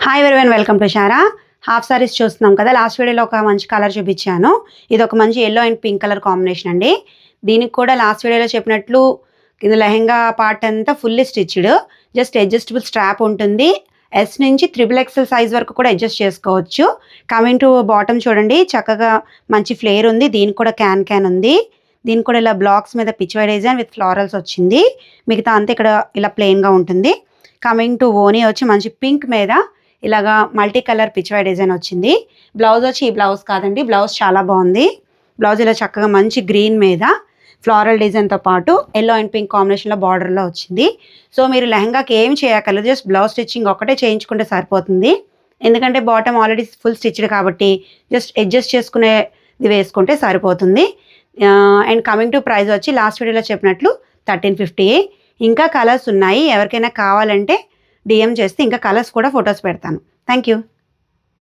Hi everyone, welcome to Sarah. Half saris చూస్తున్నాం కదా. Last వీడియోలో ఒక మంచి కలర్ చూపించాను. ఇది ఒక మంచి yellow and pink colour combination అండి. దీనికి కూడా లాస్ట్ వీడియోలో చెప్పినట్లు ఇది లెహెంగా పార్ట్ అంతా fully stitched, just adjustable strap ఉంటుంది. ఎస్ నుంచి XXL సైజ్ వరకు కూడా అడ్జస్ట్ చేసుకోవచ్చు. కమింగ్ టు బాటమ్ చూడండి, చక్కగా మంచి ఫ్లేర్ ఉంది. దీనికి కూడా క్యాన్ ఉంది. దీనికి కూడా ఇలా బ్లాక్స్ మీద పిచ్వై డిజైన్ విత్ ఫ్లోరల్స్ వచ్చింది. మిగతా అంతా ఇక్కడ ఇలా ప్లెయిన్గా ఉంటుంది. కమింగ్ టు ఓనీ వచ్చి మంచి పింక్ మీద ఇలాగా మల్టీ కలర్ పిచ్వై డిజైన్ వచ్చింది. బ్లౌజ్ వచ్చి ఈ బ్లౌజ్ కాదండి, బ్లౌజ్ చాలా బాగుంది. బ్లౌజ్ ఇలా చక్కగా మంచి గ్రీన్ మీద ఫ్లోరల్ డిజైన్తో పాటు ఎల్లో అండ్ పింక్ కాంబినేషన్లో బార్డర్లో వచ్చింది. సో మీరు లెహంగాకి ఏం చేయక్కర్లేదు, జస్ట్ బ్లౌజ్ స్టిచ్చింగ్ ఒకటే చేయించుకుంటే సరిపోతుంది. ఎందుకంటే బాటమ్ ఆల్రెడీ ఫుల్ స్టిచ్డ్ కాబట్టి జస్ట్ అడ్జస్ట్ చేసుకునేది వేసుకుంటే సరిపోతుంది. అండ్ కమింగ్ టు ప్రైస్ వచ్చి లాస్ట్ వీడియోలో చెప్పినట్లు 1350. ఇంకా కలర్స్ ఉన్నాయి, ఎవరికైనా కావాలంటే డిఎం చేస్తే ఇంకా కలర్స్ కూడా ఫొటోస్ పెడతాను. Thank you.